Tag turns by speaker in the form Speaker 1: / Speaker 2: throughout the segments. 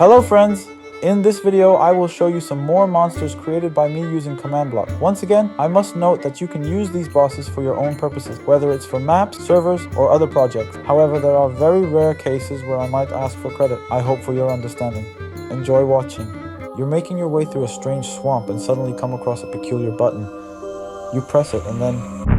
Speaker 1: Hello friends! In this video, I will show you some more monsters created by me using command block. Once again, I must note that you can use these bosses for your own purposes, whether it's for maps, servers, or other projects. However, there are very rare cases where I might ask for credit. I hope for your understanding. Enjoy watching. You're making your way through a strange swamp and suddenly come across a peculiar button. You press it and then...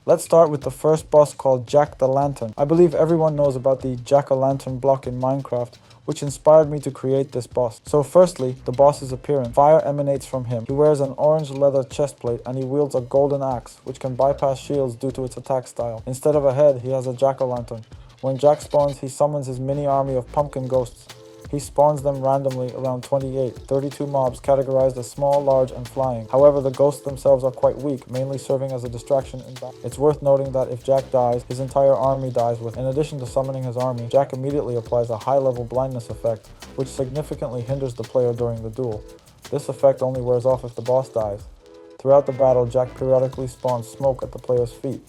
Speaker 1: Let's start with the first boss called Jack-the-Lantern. I believe everyone knows about the Jack-o'-lantern block in Minecraft, which inspired me to create this boss. So firstly, the boss's appearance. Fire emanates from him. He wears an orange leather chestplate and he wields a golden axe, which can bypass shields due to its attack style. Instead of a head, he has a jack-o'-lantern. When Jack spawns, he summons his mini army of pumpkin ghosts. He spawns them randomly around 32 mobs categorized as small, large, and flying. However, the ghosts themselves are quite weak, mainly serving as a distraction in battle. It's worth noting that if Jack dies, his entire army dies with. In addition to summoning his army, Jack immediately applies a high-level blindness effect, which significantly hinders the player during the duel. This effect only wears off if the boss dies. Throughout the battle, Jack periodically spawns smoke at the player's feet.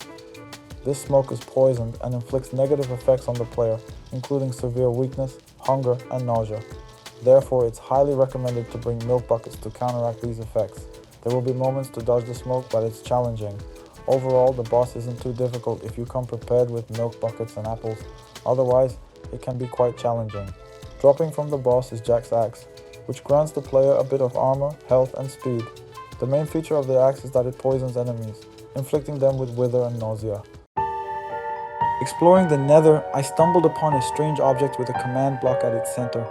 Speaker 1: This smoke is poisoned and inflicts negative effects on the player, including severe weakness, hunger, and nausea. Therefore, it's highly recommended to bring milk buckets to counteract these effects. There will be moments to dodge the smoke, but it's challenging. Overall, the boss isn't too difficult if you come prepared with milk buckets and apples. Otherwise, it can be quite challenging. Dropping from the boss is Jack's axe, which grants the player a bit of armor, health, and speed. The main feature of the axe is that it poisons enemies, inflicting them with wither and nausea. Exploring the Nether, I stumbled upon a strange object with a command block at its center.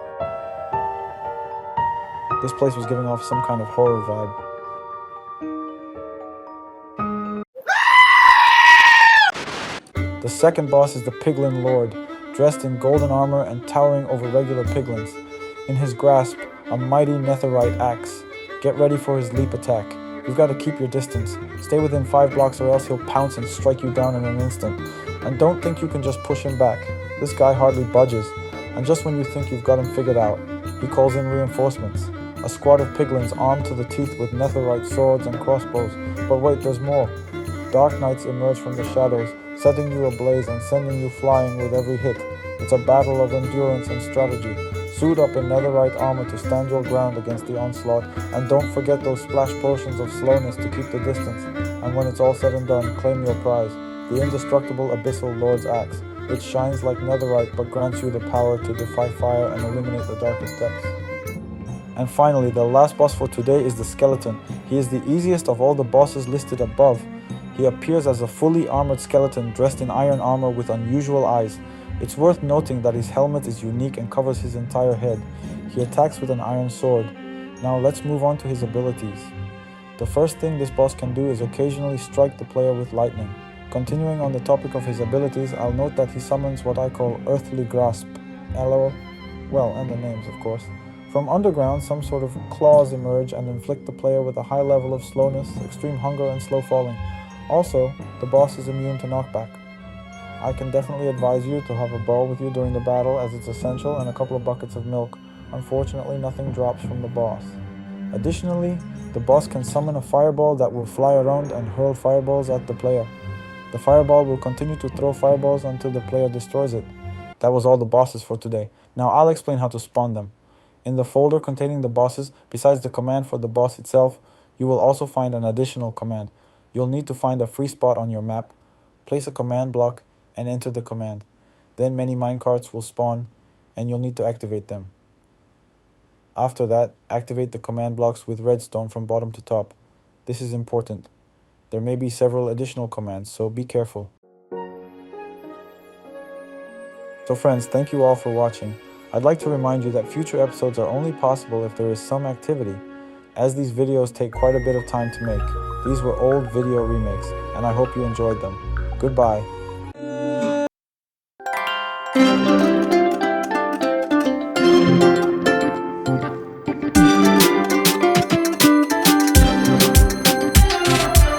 Speaker 1: This place was giving off some kind of horror vibe. The second boss is the Piglin Lord, dressed in golden armor and towering over regular piglins. In his grasp, a mighty netherite axe. Get ready for his leap attack. You've got to keep your distance. Stay within 5 blocks or else he'll pounce and strike you down in an instant. And don't think you can just push him back. This guy hardly budges. And just when you think you've got him figured out, he calls in reinforcements. A squad of piglins armed to the teeth with netherite swords and crossbows. But wait, there's more. Dark knights emerge from the shadows, setting you ablaze and sending you flying with every hit. It's a battle of endurance and strategy. Suit up in netherite armor to stand your ground against the onslaught, and don't forget those splash potions of slowness to keep the distance. And when it's all said and done, claim your prize, the indestructible Abyssal Lord's Axe, which shines like netherite but grants you the power to defy fire and illuminate the darkest depths. And finally, the last boss for today is the Skeleton. He is the easiest of all the bosses listed above. He appears as a fully armored skeleton dressed in iron armor with unusual eyes. It's worth noting that his helmet is unique and covers his entire head. He attacks with an iron sword. Now let's move on to his abilities. The first thing this boss can do is occasionally strike the player with lightning. Continuing on the topic of his abilities, I'll note that he summons what I call Earthly Grasp. LOL. Well, and the names, of course. From underground, some sort of claws emerge and inflict the player with a high level of slowness, extreme hunger, and slow falling. Also, the boss is immune to knockback. I can definitely advise you to have a bow with you during the battle as it's essential, and a couple of buckets of milk. Unfortunately, nothing drops from the boss. Additionally, the boss can summon a fireball that will fly around and hurl fireballs at the player. The fireball will continue to throw fireballs until the player destroys it. That was all the bosses for today. Now I'll explain how to spawn them. In the folder containing the bosses, besides the command for the boss itself, you will also find an additional command. You'll need to find a free spot on your map, place a command block, and enter the command. Then many minecarts will spawn, and you'll need to activate them. After that, activate the command blocks with redstone from bottom to top. This is important. There may be several additional commands, so be careful. So friends, thank you all for watching. I'd like to remind you that future episodes are only possible if there is some activity, as these videos take quite a bit of time to make. These were old video remakes, and I hope you enjoyed them. Goodbye.